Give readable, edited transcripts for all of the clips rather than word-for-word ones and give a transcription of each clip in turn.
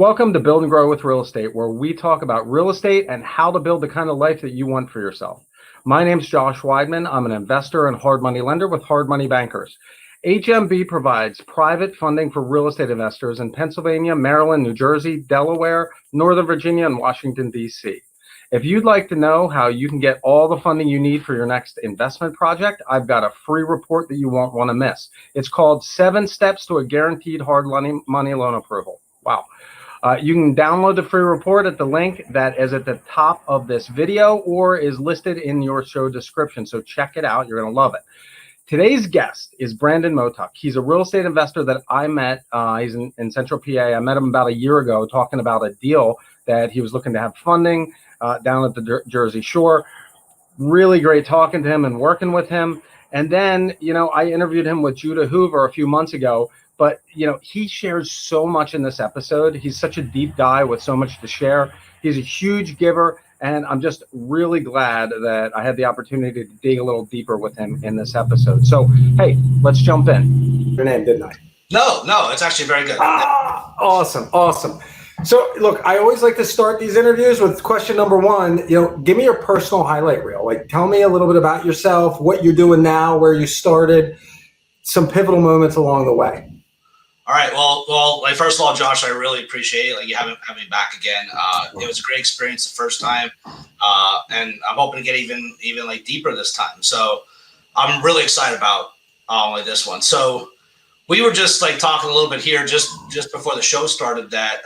Welcome to Build and Grow with Real Estate, where we talk about real estate and how to build the kind of life that you want for yourself. My name's Josh Weidman. I'm an investor and hard money lender with Hard Money Bankers. HMB provides private funding for real estate investors in Pennsylvania, Maryland, New Jersey, Delaware, Northern Virginia, and Washington, D.C. If you'd like to know how you can get all the funding you need for your next investment project, I've got a free report that you won't want to miss. It's called 7 Steps to a Guaranteed Hard Money Loan Approval. Wow. You can download the free report at the link that is at the top of this video or is listed in your show description. So check it out. You're going to love it. Today's guest is Brandon Motuk. He's a real estate investor that I met. He's in Central PA. I met him about a year ago talking about a deal that he was looking to have funding down at the Jersey Shore. Really great talking to him and working with him. And then, I interviewed him with Judah Hoover a few months ago. But, he shares so much in this episode. He's such a deep guy with so much to share. He's a huge giver. And I'm just really glad that I had the opportunity to dig a little deeper with him in this episode. So, hey, let's jump in. Your name, didn't I? No, it's actually very good. Awesome. So, look, I always like to start these interviews with question number one. Give me your personal highlight reel. Like, tell me a little bit about yourself, what you're doing now, where you started, some pivotal moments along the way. All right. Well, first of all, Josh, I really appreciate you having me back again. It was a great experience the first time, and I'm hoping to get even deeper this time. So I'm really excited about this one. So we were just talking a little bit here just before the show started that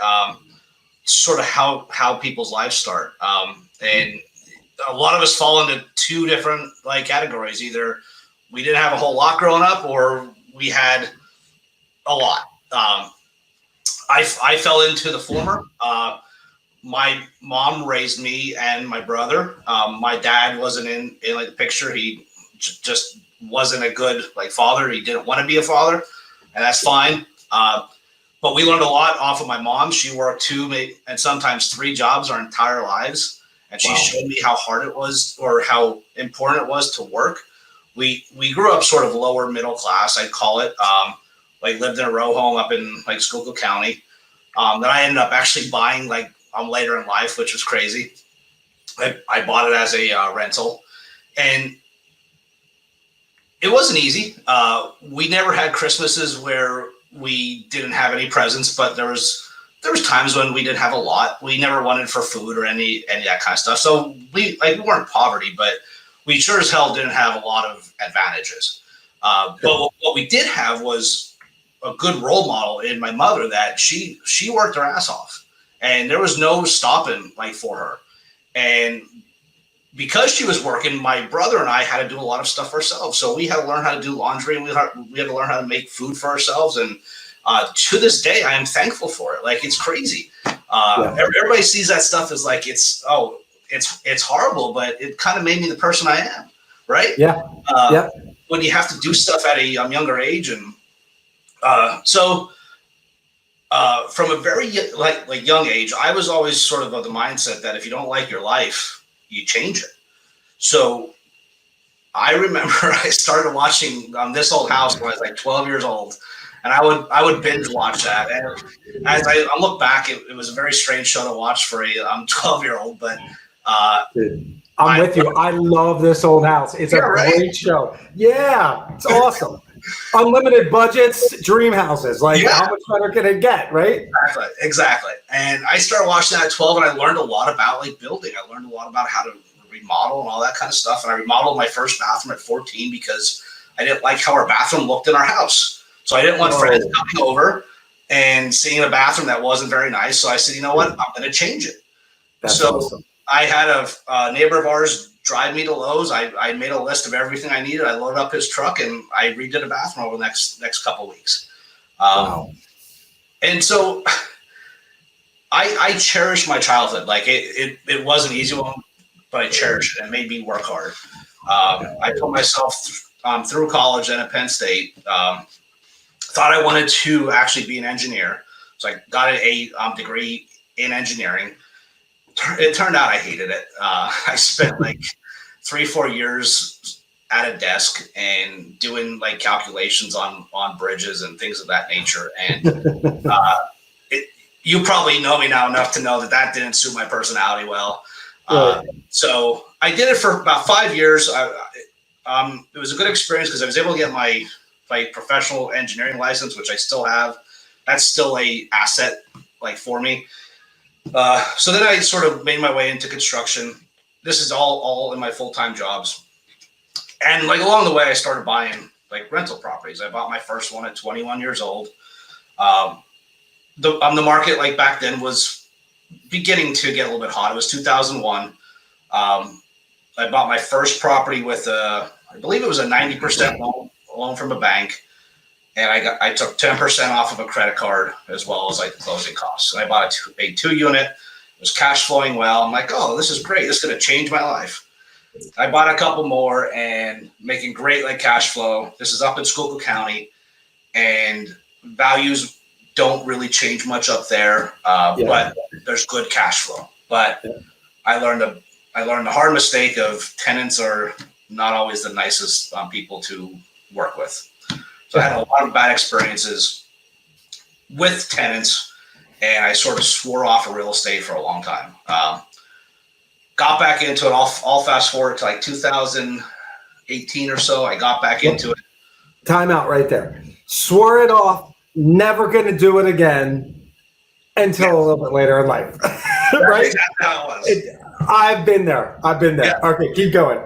sort of how people's lives start, and a lot of us fall into two different categories. Either we didn't have a whole lot growing up, or we had a lot. I fell into the former. My mom raised me and my brother. My dad wasn't in the picture. He just wasn't a good father. He didn't want to be a father, and that's fine. But we learned a lot off of my mom. She worked 2 and sometimes 3 jobs our entire lives, and she showed me how hard it was, or how important it was to work. We grew up sort of lower middle class, I'd call it. Lived in a row home up in Schuylkill County, that I ended up actually buying later in life, which was crazy. I bought it as a rental, and it wasn't easy. We never had Christmases where we didn't have any presents, but there was times when we didn't have a lot. We never wanted for food or any of that kind of stuff. So we weren't poverty, but we sure as hell didn't have a lot of advantages. But what we did have was a good role model in my mother, that she worked her ass off, and there was no stopping for her. And because she was working, my brother and I had to do a lot of stuff ourselves. So we had to learn how to do laundry, and we had to learn how to make food for ourselves. And to this day, I am thankful for it. It's crazy. Everybody sees that stuff as it's horrible, but it kind of made me the person I am, right? Yeah. When you have to do stuff at a younger age, and so from a very young age, I was always sort of the mindset that if you don't like your life, you change it. So I remember I started watching This Old House when I was 12 years old, and I would binge watch that. And as I look back, it was a very strange show to watch for a 12-year-old, but I'm with you. I love This Old House. It's a great show. Yeah, it's awesome. Unlimited budgets, dream houses. How much better can it get, right? Exactly. And I started watching that at 12, and I learned a lot about building. I learned a lot about how to remodel and all that kind of stuff. And I remodeled my first bathroom at 14 because I didn't like how our bathroom looked in our house. So I didn't want friends coming over and seeing a bathroom that wasn't very nice. So I said, you know what? I'm going to change it. That's awesome. I had a neighbor of ours drive me to Lowe's. I made a list of everything I needed. I loaded up his truck, and I redid a bathroom over the next couple of weeks. And so I cherish my childhood. It was an easy one, but I cherished it. It made me work hard. I put myself through college and at Penn State. Thought I wanted to actually be an engineer. So I got a degree in engineering. It turned out I hated it. I spent 3-4 years at a desk and doing calculations on bridges and things of that nature. And you probably know me now enough to know that that didn't suit my personality well. Right. So I did it for about 5 years. It was a good experience because I was able to get my professional engineering license, which I still have. That's still a asset like for me. So then I sort of made my way into construction. This is all in my full-time jobs. And like along the way, I started buying like rental properties. I bought my first one at 21 years old. The market like back then was beginning to get a little bit hot. It was 2001. I bought my first property with I believe it was a 90% loan from a bank. And I took 10% off of a credit card as well as like the closing costs. And I bought a 2-unit. It was cash flowing well. I'm like, oh, this is great. This is going to change my life. I bought a couple more and making great like cash flow. This is up in Schuylkill County, and values don't really change much up there, but there's good cash flow. But I learned the hard mistake of tenants are not always the nicest people to work with. So I had a lot of bad experiences with tenants, and I sort of swore off of real estate for a long time. Got back into it. I'll fast forward to like 2018 or so. I got back into it. Time out right there. Swore it off. Never going to do it again until a little bit later in life. Right? That's how it was. I've been there. Yeah. Okay, keep going.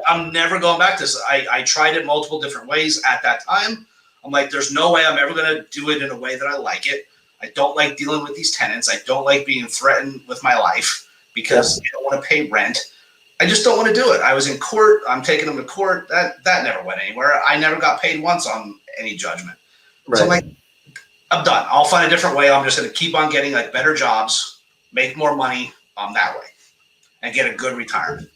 I'm never going back to this. I tried it multiple different ways at that time. I'm like, there's no way I'm ever going to do it in a way that I like it. I don't like dealing with these tenants. I don't like being threatened with my life because they don't want to pay rent. I just don't want to do it. I was in court. I'm taking them to court. That never went anywhere. I never got paid once on any judgment. Right. So I'm like, I'm done. I'll find a different way. I'm just going to keep on getting like better jobs, make more money that way, and get a good retirement.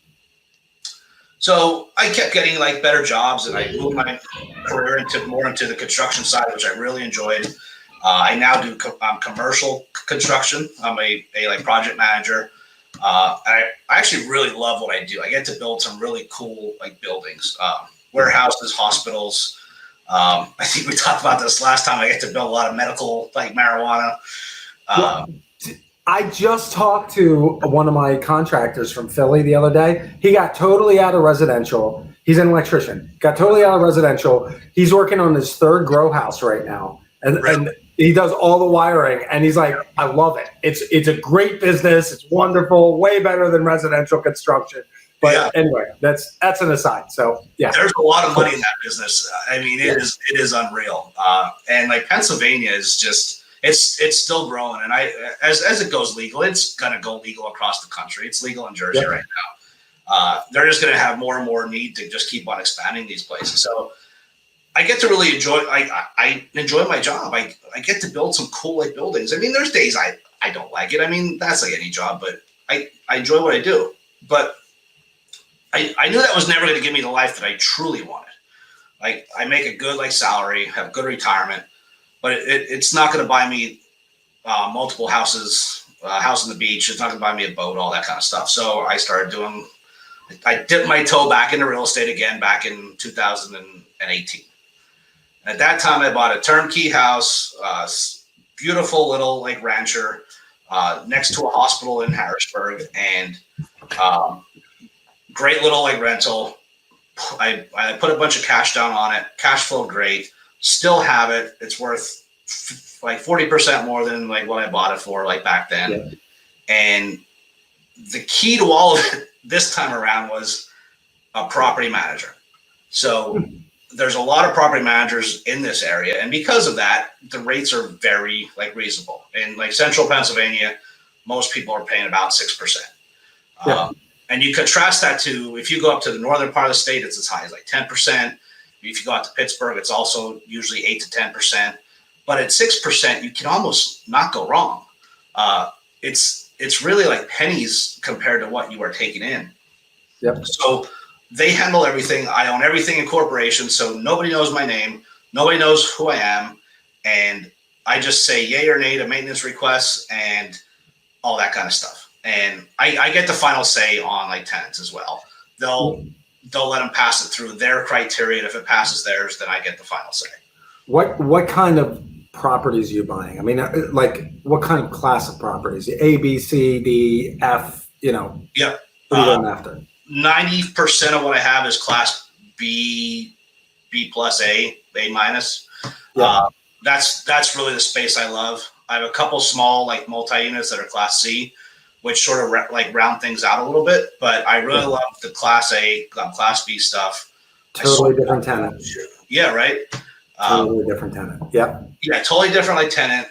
So I kept getting like better jobs, and I moved my career more into the construction side, which I really enjoyed. I now do commercial construction. I'm a like project manager. I actually really love what I do. I get to build some really cool like buildings, warehouses, hospitals. I think we talked about this last time. I get to build a lot of medical like marijuana. I just talked to one of my contractors from Philly the other day. He got totally out of residential. He's an electrician. Got totally out of residential. He's working on his 3rd grow house right now. And he does all the wiring. And he's like, I love it. It's a great business. It's wonderful. Way better than residential construction. But anyway, that's an aside. So there's a lot of money in that business. I mean, it is unreal. And like Pennsylvania is just, it's still growing. And as it goes legal, it's going to go legal across the country. It's legal in Jersey right now. They're just going to have more and more need to just keep on expanding these places. So I get to really enjoy, I enjoy my job. I get to build some cool like buildings. I mean, there's days I don't like it. I mean, that's like any job, but I enjoy what I do. But I knew that was never going to give me the life that I truly wanted. Like I make a good like salary, have good retirement, but it's not going to buy me multiple houses, house on the beach. It's not going to buy me a boat, all that kind of stuff. So I dipped my toe back into real estate again back in 2018. And at that time, I bought a turnkey house, beautiful little like rancher next to a hospital in Harrisburg, and great little like rental. I put a bunch of cash down on it. Cash flow great. Still have it. It's worth like 40% more than like what I bought it for like back then. Yeah. And the key to all of it this time around was a property manager. So there's a lot of property managers in this area, and because of that, the rates are very like reasonable. In like central Pennsylvania, most people are paying about 6%. Yeah. And you contrast that to if you go up to the northern part of the state, it's as high as like 10%. If you go out to Pittsburgh, it's also usually 8 to 10%. But at 6%, you can almost not go wrong. It's really like pennies compared to what you are taking in. Yep. So they handle everything. I own everything in corporation, so nobody knows my name. Nobody knows who I am. And I just say yay or nay to maintenance requests and all that kind of stuff. And I get the final say on like tenants as well. They'll let them pass it through their criteria. And if it passes theirs, then I get the final say. What kind of properties are you buying? I mean, like what kind of class of properties? A, B, C, D, F, Yeah. what are you going after? 90% of what I have is class B, B plus, A minus. Yeah. That's really the space I love. I have a couple small like multi-units that are class C, which sort of like round things out a little bit, but I really love the class A, class B stuff. Totally different tenant. Yeah, right. Totally different tenant. Yeah. Yeah, totally different like tenant.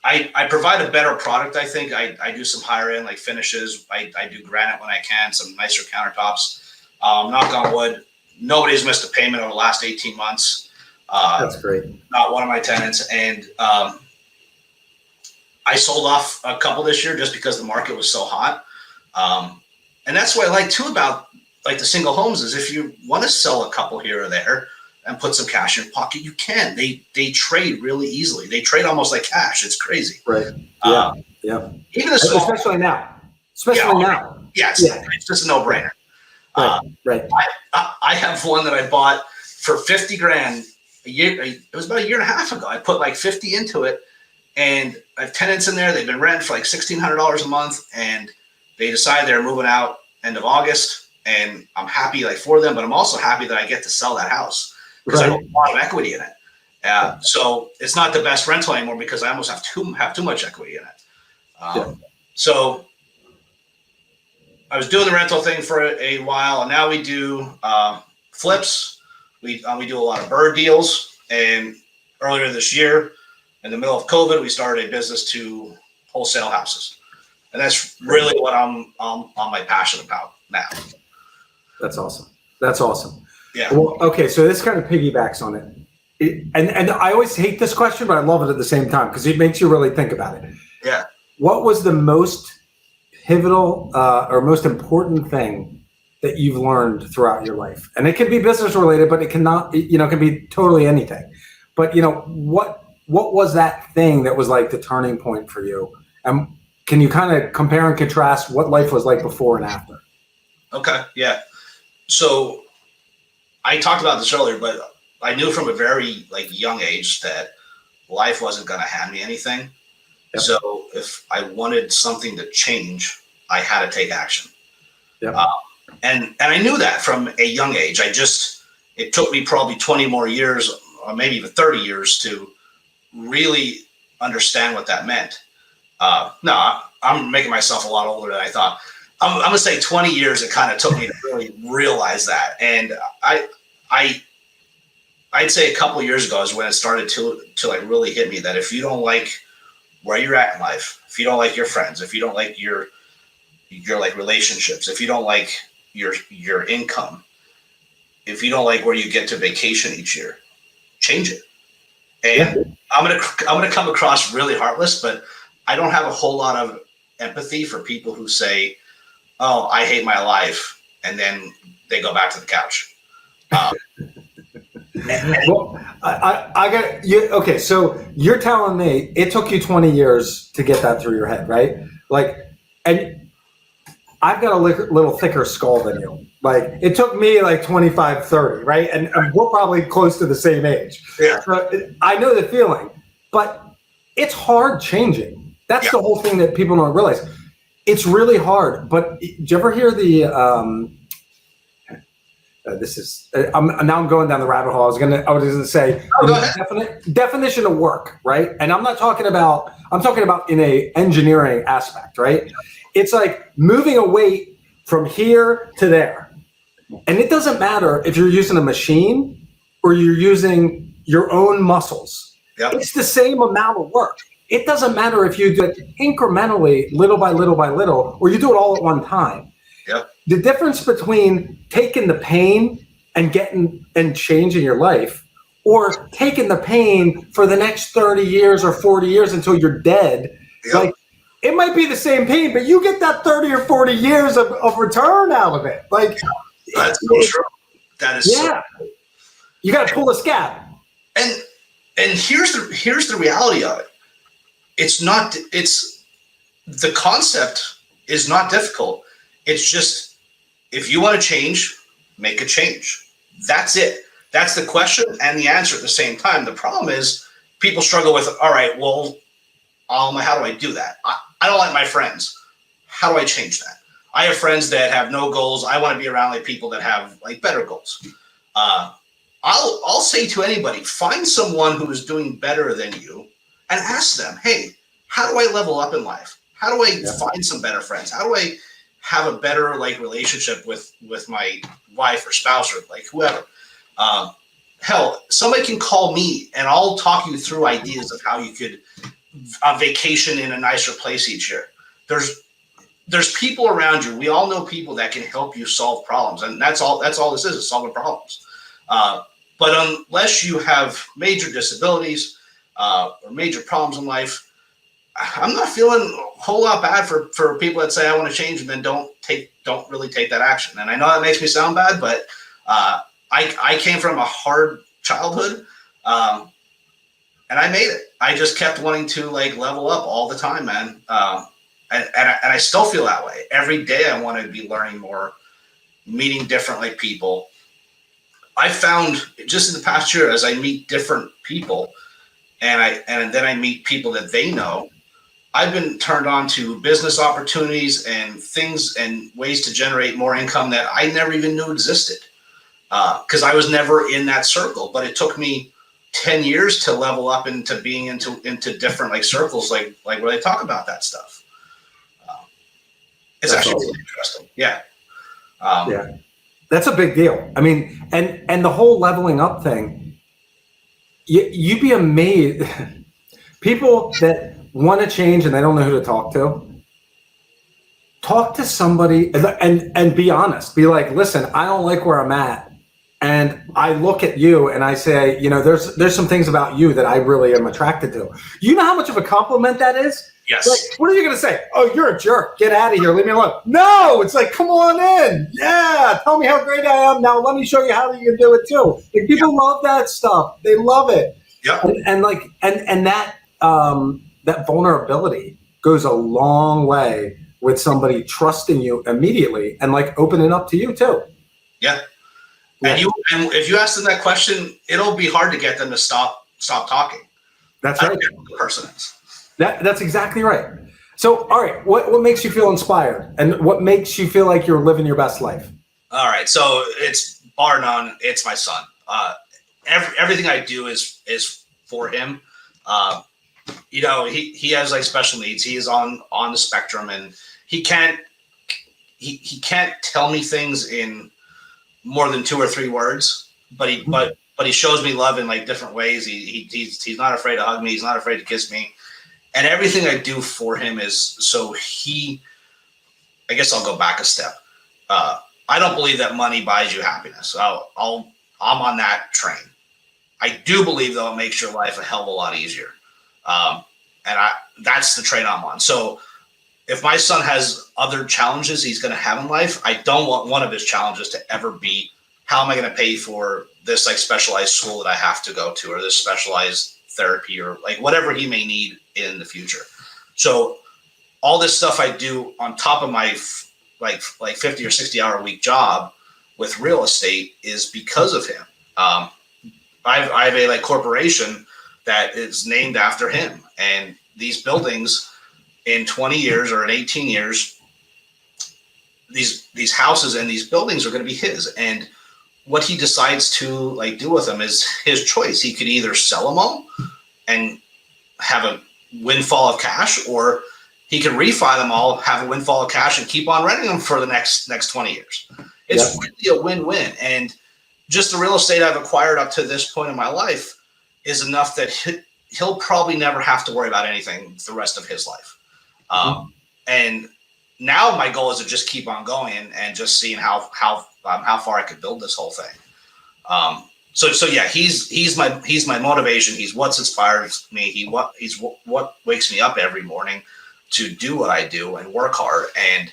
I provide a better product. I think I do some higher end like finishes. I do granite when I can, some nicer countertops. Knock on wood, nobody's missed a payment over the last 18 months. That's great. Not one of my tenants. And I sold off a couple this year just because the market was so hot. And that's what I like too about like the single homes is if you want to sell a couple here or there and put some cash in your pocket, you can. They trade really easily. They trade almost like cash. It's crazy. Right. Yeah. Yeah. Even the small, especially now. Especially now. Yes. Yeah. It's just a no-brainer. Right. I have one that I bought for 50 grand a year. It was about a year and a half ago. I put like 50 into it, and I have tenants in there. They've been renting for like $1,600 a month, and they decided they're moving out end of August. And I'm happy like for them, but I'm also happy that I get to sell that house because I have a lot of equity in it. So it's not the best rental anymore because I almost have too much equity in it. So I was doing the rental thing for a while, and now we do flips. We do a lot of bird deals. And earlier this year, in the middle of COVID, we started a business to wholesale houses, and that's really what I'm my passion about now. That's awesome. That's awesome. Yeah. Well, okay, so this kind of piggybacks on it. And I always hate this question, but I love it at the same time because it makes you really think about it. Yeah. What was the most pivotal or most important thing that you've learned throughout your life? And it can be business related, but it cannot, it can be totally anything. But what was that thing that was like the turning point for you? And can you kind of compare and contrast what life was like before and after? Okay. Yeah. So I talked about this earlier, but I knew from a very young age that life wasn't going to hand me anything. Yep. So if I wanted something to change, I had to take action. Yep. And I knew that from a young age. It took me probably 20 more years or maybe even 30 years to really understand what that meant. No, I'm making myself a lot older than I thought. I'm going to say 20 years it kind of took me to really realize that. And I'd say a couple of years ago is when it started to really hit me that if you don't like where you're at in life, if you don't like your friends, if you don't like your relationships, if you don't like your income, if you don't like where you get to vacation each year, change it. And I'm gonna come across really heartless, but I don't have a whole lot of empathy for people who say, "Oh, I hate my life," and then they go back to the couch. Well, I got you. Okay, so you're telling me it took you 20 years to get that through your head, right? And I've got a little thicker skull than you. It took me 25, 30, right? And we're probably close to the same age. Yeah. So I know the feeling, but it's hard changing. That's the whole thing that people don't realize. It's really hard. But did you ever hear the? I'm going down the rabbit hole. I was gonna say definition of work, right? And I'm talking about in a engineering aspect, right? It's like moving a weight from here to there. And it doesn't matter if you're using a machine or you're using your own muscles. Yep. It's the same amount of work. It doesn't matter if you do it incrementally, little by little by little, or you do it all at one time. Yep. The difference between taking the pain and changing your life, or taking the pain for the next 30 years or 40 years until you're dead, it might be the same pain, but you get that 30 or 40 years of return out of it. That's so true. That is so true. You got to pull the scab. And here's the reality of it. It's the concept is not difficult. It's just, if you want to change, make a change. That's it. That's the question and the answer at the same time. The problem is people struggle with, all right, well, how do I do that? I don't like my friends. How do I change that? I have friends that have no goals. I want to be around like people that have like better goals. I'll say to anybody, find someone who is doing better than you and ask them, hey, how do I level up in life? How do I find some better friends? How do I have a better like relationship with my wife or spouse or like whoever? Hell, somebody can call me and I'll talk you through ideas of how you could vacation in a nicer place each year. There's people around you. We all know people that can help you solve problems, and that's all this is solving problems. But unless you have major disabilities or major problems in life, I'm not feeling a whole lot bad for people that say I want to change and then don't really take that action. And I know that makes me sound bad, but I came from a hard childhood, and I made it. I just kept wanting to like level up all the time, man. And I still feel that way. Every day I want to be learning more, meeting different like people. I found just in the past year, as I meet different people and then I meet people that they know, I've been turned on to business opportunities and things and ways to generate more income that I never even knew existed. Because I was never in that circle, but it took me 10 years to level up into being into different like circles, like where they talk about that stuff. It's actually really interesting. Yeah. Yeah. That's a big deal. I mean, and the whole leveling up thing, you'd be amazed. People that want to change and they don't know who to talk to somebody and be honest. Be like, listen, I don't like where I'm at. And I look at you and I say, you know, there's some things about you that I really am attracted to. You know how much of a compliment that is? Yes. Like, what are you going to say? Oh, you're a jerk. Get out of here. Leave me alone. No, it's like, come on in. Yeah. Tell me how great I am. Now let me show you how you can do it too. Like people love that stuff. They love it. Yeah. And that vulnerability goes a long way with somebody trusting you immediately and like opening up to you too. Yeah. And if you ask them that question, it'll be hard to get them to stop talking. That's right. The person is. That's exactly right. So, all right, what makes you feel inspired, and what makes you feel like you're living your best life? All right, so it's bar none. It's my son. Everything I do is for him. You know, he has like special needs. He is on the spectrum, and he can't tell me things in more than 2 or 3 words. But he shows me love in like different ways. He's not afraid to hug me. He's not afraid to kiss me. And everything I do for him is so I guess I'll go back a step. I don't believe that money buys you happiness. I'm on that train. I do believe though it makes your life a hell of a lot easier. That's the train I'm on. So if my son has other challenges he's going to have in life, I don't want one of his challenges to ever be, how am I going to pay for this like specialized school that I have to go to, or this specialized therapy, or like whatever he may need in the future. So all this stuff I do on top of my like 50 or 60 hour a week job with real estate is because of him. I have a like corporation that is named after him, and these buildings in 20 years or in 18 years, these houses and these buildings are going to be his. And what he decides to like do with them is his choice. He could either sell them all and have a windfall of cash, or he could refi them all, have a windfall of cash, and keep on renting them for the next 20 years. It's really a win-win. And just the real estate I've acquired up to this point in my life is enough that he'll probably never have to worry about anything the rest of his life. And now my goal is to just keep on going and just seeing how far I could build this whole thing. So yeah, he's my motivation. He's what's inspires me. He's what wakes me up every morning to do what I do and work hard, and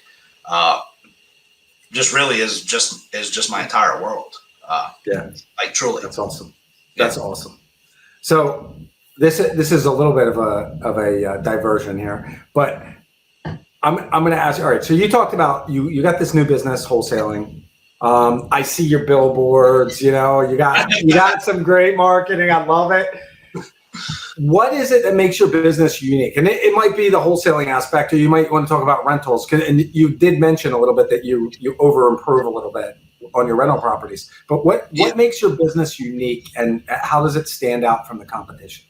just really is just my entire world. Like truly. That's awesome. That's awesome. So this is a little bit of a diversion here, but I'm going to ask you. All right. So you talked about you got this new business, wholesaling. I see your billboards. You know, you got some great marketing. I love it. What is it that makes your business unique? And it might be the wholesaling aspect, or you might want to talk about rentals. And you did mention a little bit that you over improve a little bit on your rental properties. But what makes your business unique, and how does it stand out from the competition?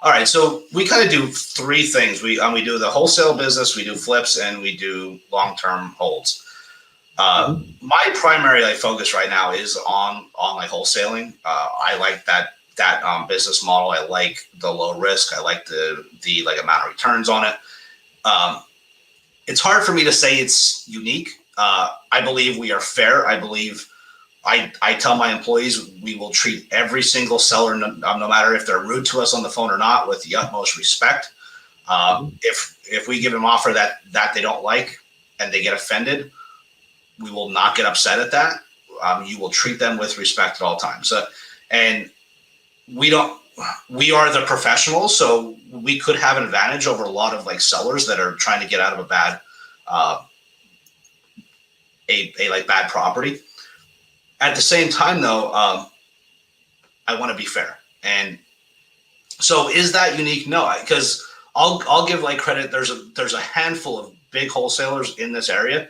All right, so we kind of do three things. We do the wholesale business, we do flips, and we do long-term holds. My primary focus right now is on wholesaling. I like that business model. I like the low risk. I like the amount of returns on it. It's hard for me to say it's unique. I believe we are fair. I believe I tell my employees we will treat every single seller, no matter if they're rude to us on the phone or not, with the utmost respect. If we give them an offer that they don't like and they get offended, we will not get upset at that. You will treat them with respect at all times. And we are the professionals, so we could have an advantage over a lot of sellers that are trying to get out of a bad bad property. At the same time, though, I want to be fair. And so, is that unique? No, because I'll give credit. There's a handful of big wholesalers in this area,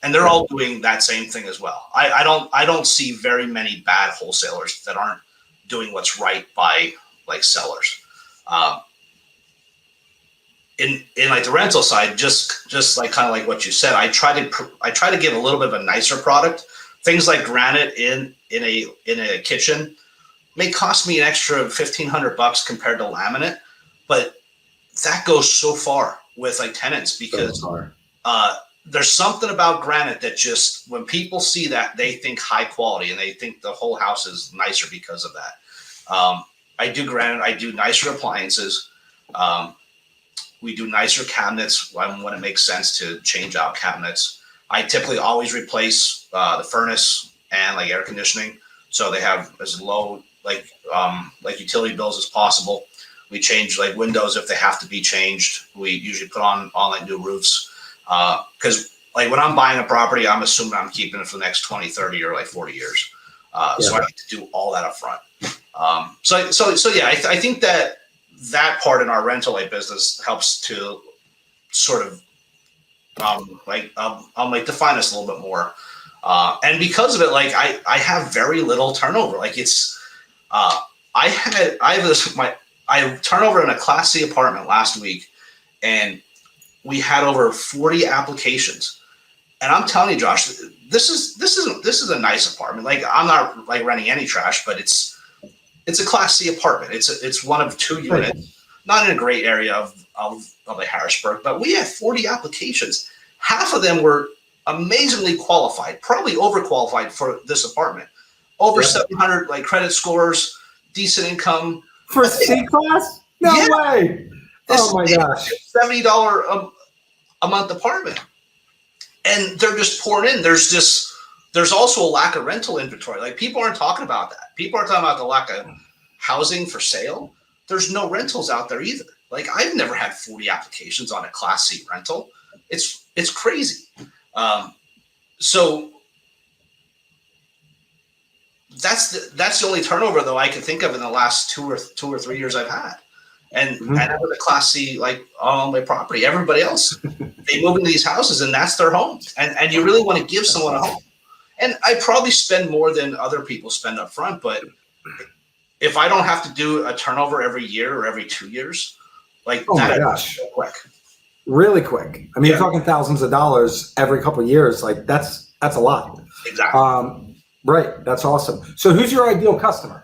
and they're all doing that same thing as well. I don't see very many bad wholesalers that aren't doing what's right by sellers. In the rental side, just kind of like what you said, I try to give a little bit of a nicer product. Things like granite in a kitchen may cost me an extra $1,500 compared to laminate, but that goes so far with tenants, because there's something about granite that just, when people see that, they think high quality and they think the whole house is nicer because of that. I do granite. I do nicer appliances. We do nicer cabinets when it makes sense to change out cabinets. I typically always replace the furnace and air conditioning, so they have as low utility bills as possible. We change windows if they have to be changed. We usually put on new roofs, because when I'm buying a property, I'm assuming I'm keeping it for the next 20, 30, or 40 years. So I have to do all that up front. So yeah, I think that part in our rental business helps to sort of define us a little bit more. And because of it, I have very little turnover. I turnover in a Class C apartment last week, and we had over 40 applications. And I'm telling you, Josh, this is a nice apartment. I'm not renting any trash, but it's a Class C apartment. It's one of two units, not in a great area of Harrisburg, but we had 40 applications. Half of them were amazingly qualified, probably overqualified for this apartment. Over 700 credit scores, decent income. For C class? No way. Oh my gosh. $70 a month apartment. And they're just pouring in. There's also a lack of rental inventory. People aren't talking about that. People are talking about the lack of housing for sale. There's no rentals out there either. I've never had 40 applications on a Class C rental. It's crazy. So that's the only turnover, though, I can think of in the last two or 3 years I've had. And that was a Class C, on my property. Everybody else, they move into these houses and that's their home. And you really want to give someone a home. And I probably spend more than other people spend up front, but if I don't have to do a turnover every year or every 2 years, oh my gosh, quick. Really quick. I mean, you're talking thousands of dollars every couple of years. That's a lot. Exactly. Right. That's awesome. So who's your ideal customer?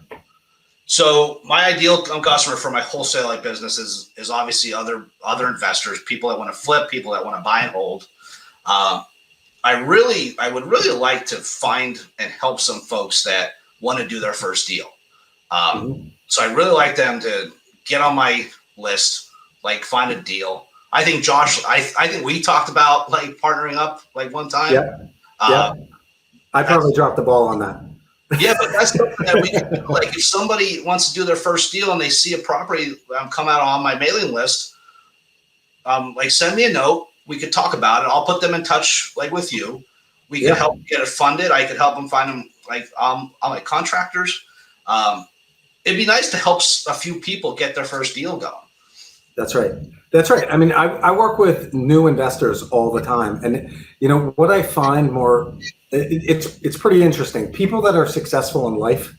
So my ideal customer for my wholesale business is obviously other investors, people that want to flip, people that want to buy and hold. I would really like to find and help some folks that want to do their first deal. So I really like them to get on my list, find a deal. I think Josh, I think we talked about partnering up one time. Yeah. I probably dropped the ball on that. Yeah, but that's something that we can do. If somebody wants to do their first deal and they see a property come out on my mailing list, send me a note. We could talk about it. I'll put them in touch with you. We can help get it funded. I could help them find them contractors. it'd be nice to help a few people get their first deal going. That's right. That's right. I mean, I work with new investors all the time, and what I find it's pretty interesting. People that are successful in life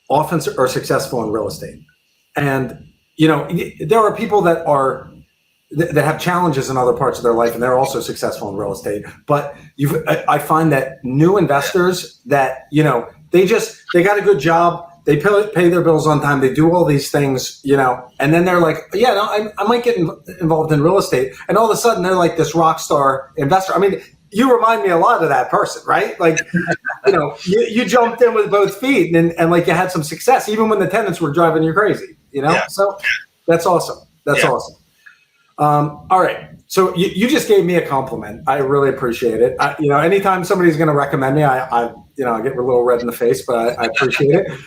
often are successful in real estate, and there are people that have challenges in other parts of their life, and they're also successful in real estate. But I find that new investors that they got a good job. They pay their bills on time. They do all these things, and then they're like, yeah, no, I might get involved in real estate. And all of a sudden they're like this rock star investor. I mean, you remind me a lot of that person, right? Like, you jumped in with both feet and like you had some success, even when the tenants were driving you crazy, Yeah. So that's awesome. That's awesome. All right. So you just gave me a compliment. I really appreciate it. Anytime somebody's going to recommend me, I get a little red in the face, but I appreciate it.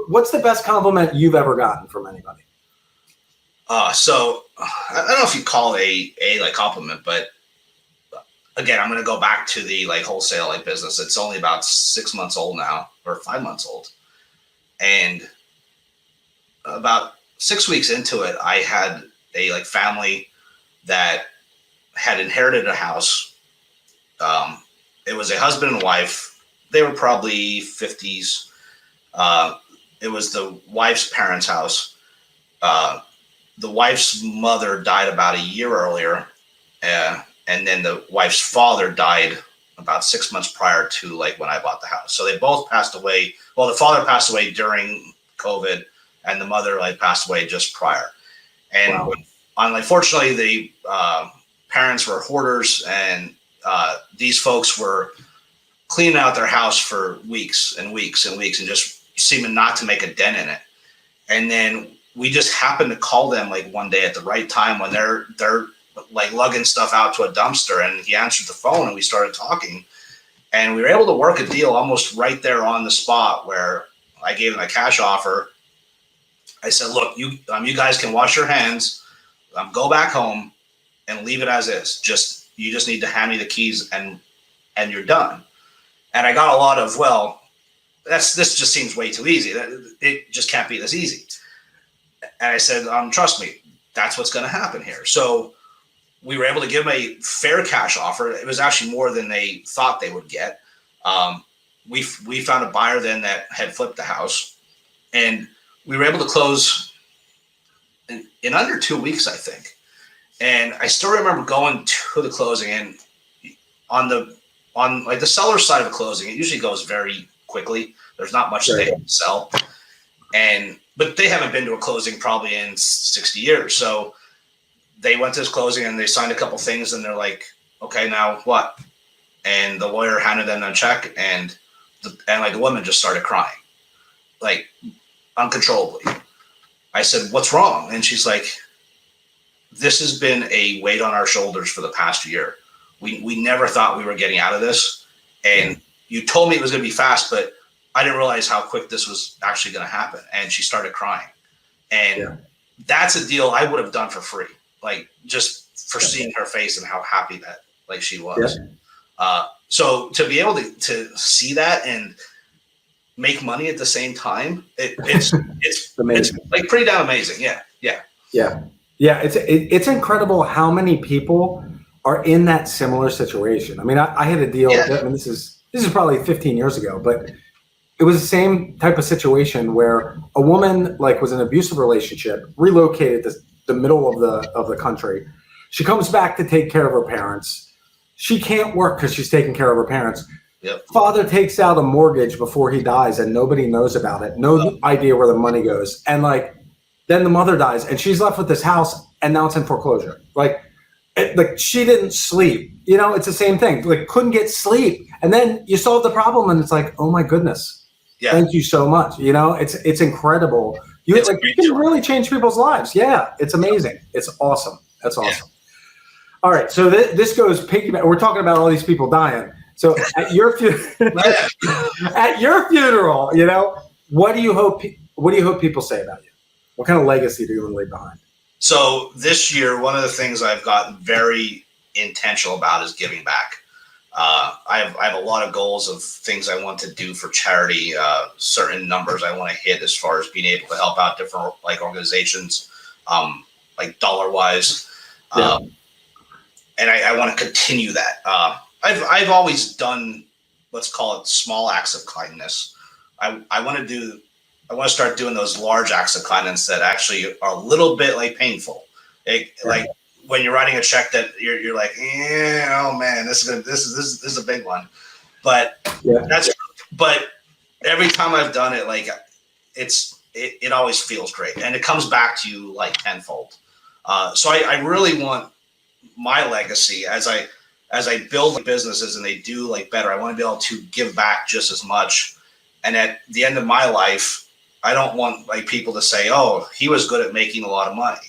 What's the best compliment you've ever gotten from anybody? So I don't know if you call it a like compliment, but again, I'm going to go back to the like wholesale like business. It's only about 6 months old now, or 5 months old. And about 6 weeks into it, I had a like family that had inherited a house. It was a husband and wife. They were probably 50s. It was the wife's parents' house. The wife's mother died about a year earlier. And then the wife's father died about 6 months prior to like when I bought the house. So they both passed away. Well, the father passed away during COVID, and the mother like passed away just prior. And unfortunately, the parents were hoarders, and these folks were cleaning out their house for weeks and weeks and weeks, and just seeming not to make a dent in it. And then we just happened to call them like one day at the right time when they're like lugging stuff out to a dumpster, and he answered the phone, and we started talking, and we were able to work a deal almost right there on the spot where I gave him a cash offer. I said, look, you guys can wash your hands, go back home and leave it as is. You just need to hand me the keys and you're done. And I got a lot of, well, this just seems way too easy. It just can't be this easy. And I said, trust me, that's what's going to happen here. So we were able to give them a fair cash offer. It was actually more than they thought they would get. We found a buyer then that had flipped the house, and we were able to close in under 2 weeks, I think. And I still remember going to the closing, and on like the seller side of the closing, it usually goes very quickly. There's not much they can sell. But they haven't been to a closing probably in 60 years. So they went to this closing and they signed a couple things, and they're like, okay, now what? And the lawyer handed them a check, and like the woman just started crying, like uncontrollably. I said, what's wrong? And she's like, this has been a weight on our shoulders for the past year. We never thought we were getting out of this. And you told me it was going to be fast, but I didn't realize how quick this was actually going to happen. And she started crying. And that's a deal I would have done for free. Like just for seeing her face and how happy that like she was. So to be able to see that and make money at the same time, it's amazing. It's like pretty damn amazing. Yeah. It's incredible how many people are in that similar situation. I mean, I had a deal. I mean, this is probably 15 years ago, but it was the same type of situation where a woman like was in an abusive relationship, relocated to the middle of the country. She comes back to take care of her parents. She can't work because she's taking care of her parents. Father takes out a mortgage before he dies, and nobody knows about it. No idea where the money goes. And like, then the mother dies, and she's left with this house, and now it's in foreclosure. Like she didn't sleep. It's the same thing. Like couldn't get sleep, and then you solve the problem, and it's like, oh my goodness. Thank you so much. It's incredible. You can really change people's lives. Yeah, it's amazing. It's awesome. That's awesome. All right, so this goes piggyback. We're talking about all these people dying. So at your funeral, what do you hope people say about you? What kind of legacy do you want to leave behind? So this year, one of the things I've gotten very intentional about is giving back. I have a lot of goals of things I want to do for charity, certain numbers I want to hit as far as being able to help out different like organizations, like dollar wise. And I want to continue that. I've always done, let's call it small acts of kindness. I want to start doing those large acts of kindness that actually are a little bit like painful. Like when you're writing a check that you're like, oh man, this is a big one. But but every time I've done it, like it always feels great, and it comes back to you like tenfold. So I really want my legacy as I build businesses and they do like better. I want to be able to give back just as much. And at the end of my life, I don't want like people to say, oh, he was good at making a lot of money.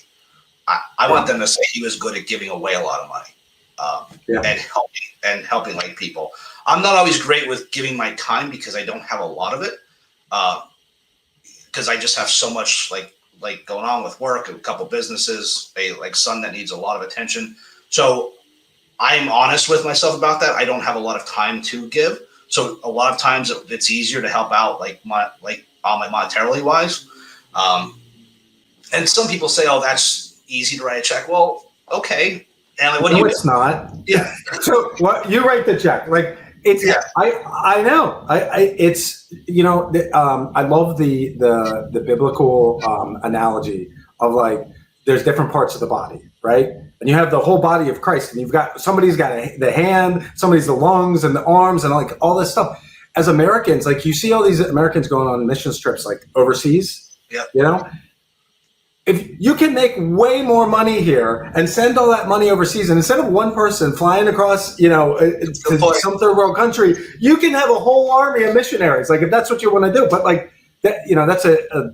I want them to say he was good at giving away a lot of money, and helping like people. I'm not always great with giving my time because I don't have a lot of it. Because I just have so much like going on with work, a couple businesses, a like son that needs a lot of attention. So I'm honest with myself about that. I don't have a lot of time to give. So a lot of times it's easier to help out like monetarily wise. And some people say, oh, that's easy to write a check. Well, okay. And like, what do you do? It's not. Yeah. So what you write the check, like it's, I know, it's, I love the biblical analogy of like, there's different parts of the body, right? And you have the whole body of Christ, and you've got, somebody's got the hand, somebody's the lungs and the arms and like all this stuff. As Americans, like you see all these Americans going on mission trips, like overseas, if you can make way more money here and send all that money overseas, and instead of one person flying across, to some third world country, you can have a whole army of missionaries. Like if that's what you want to do, but like that, that's a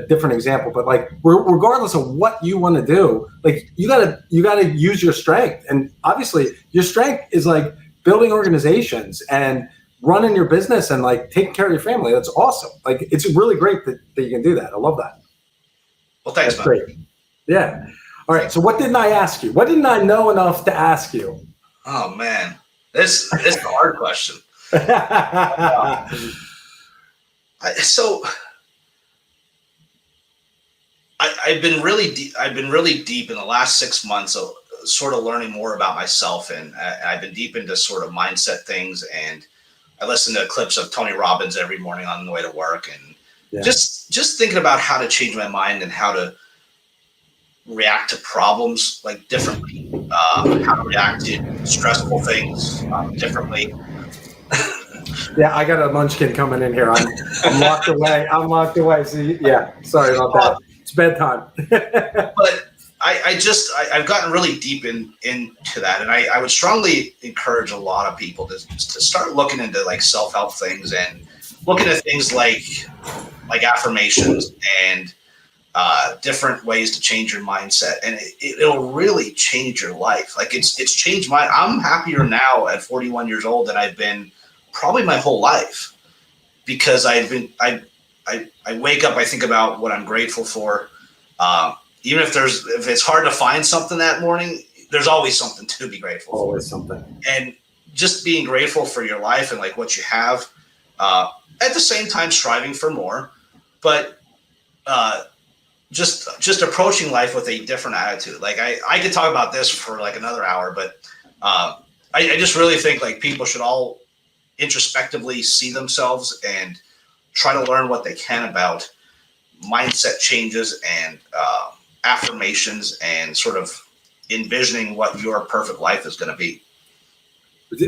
different example. But like regardless of what you want to do, like you gotta use your strength, and obviously your strength is like building organizations and running your business and like taking care of your family. That's awesome. Like it's really great that you can do that. I love that. Well, thanks, man. Great. Yeah. All right. So what didn't I ask you? What didn't I know enough to ask you? Oh man, this is a hard question. I've been really deep in the last 6 months of sort of learning more about myself, and I've been deep into sort of mindset things, and I listen to clips of Tony Robbins every morning on the way to work, and just thinking about how to change my mind and how to react to problems like differently, how to react to stressful things differently. Yeah, I got a munchkin coming in here. I'm locked away. So sorry about that. It's bedtime. But I've gotten really deep into that, and I would strongly encourage a lot of people to start looking into like self-help things and looking at things like affirmations and different ways to change your mindset, and it'll really change your life. Like it's changed I'm happier now at 41 years old than I've been probably my whole life, because I wake up, I think about what I'm grateful for. Even if it's hard to find something that morning, there's always something to be grateful for. Always something. And just being grateful for your life and like what you have, at the same time striving for more, but just approaching life with a different attitude. Like I could talk about this for like another hour, but I just really think like people should all introspectively see themselves and try to learn what they can about mindset changes and affirmations and sort of envisioning what your perfect life is going to be.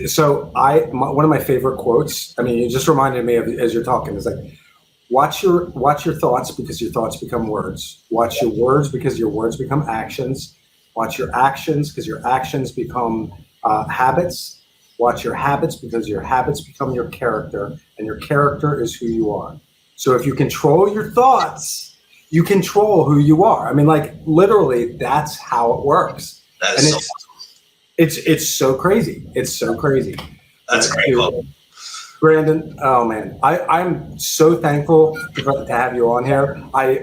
So one of my favorite quotes, I mean, you just reminded me of as you're talking, is like, watch your thoughts because your thoughts become words. Watch your words because your words become actions. Watch your actions because your actions become habits. Watch your habits because your habits become your character, and your character is who you are. So if you control your thoughts, you control who you are. I mean, like literally, that's how it works. That's and it's so crazy. It's so crazy. That's great. Brandon, oh man, I'm so thankful to have you on here.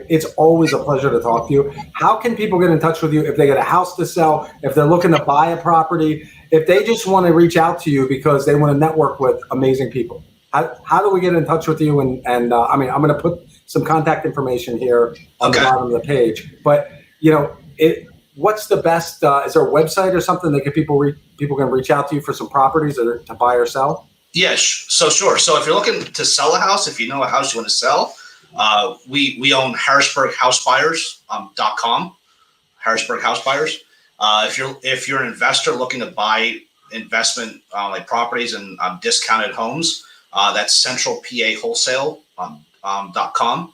It's always a pleasure to talk to you. How can people get in touch with you if they got a house to sell, if they're looking to buy a property, if they just want to reach out to you because they want to network with amazing people? How do we get in touch with you? And I mean, I'm going to put some contact information here on the bottom of the page. But what's the best? Is there a website or something that people can reach out to you for some properties or to buy or sell? Yes, so sure. So if you're looking to sell a house, if you know a house you want to sell, we own HarrisburgHouseBuyers.com. Harrisburg House Buyers. If you're an investor looking to buy investment like properties and discounted homes, that's CentralPAWholesale.com.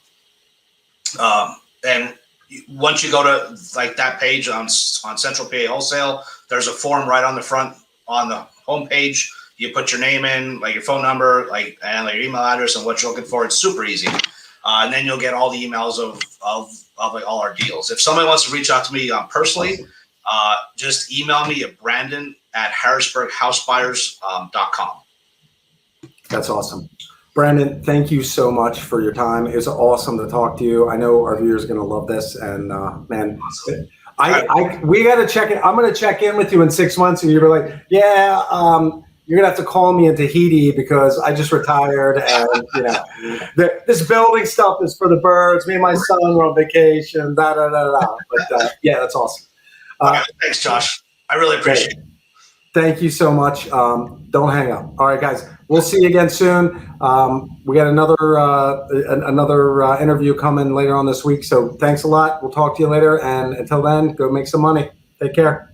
And once you go to like that page on Central PA Wholesale, there's a form right on the front on the homepage. You put your name in, like your phone number, and your email address and what you're looking for. It's super easy. And then you'll get all the emails of like all our deals. If somebody wants to reach out to me personally, just email me at Brandon@HarrisburgHouseBuyers.com. That's awesome. Brandon, thank you so much for your time. It was awesome to talk to you. I know our viewers are going to love this. And man, we got to check it. I'm going to check in with you in 6 months and you're like, yeah, you're going to have to call me in Tahiti because I just retired. And, this building stuff is for the birds. Me and my son were on vacation, But yeah, that's awesome. Thanks, Josh. I really appreciate it. Thank you so much. Don't hang up. All right, guys. We'll see you again soon. We got another interview coming later on this week. So thanks a lot. We'll talk to you later. And until then, go make some money. Take care.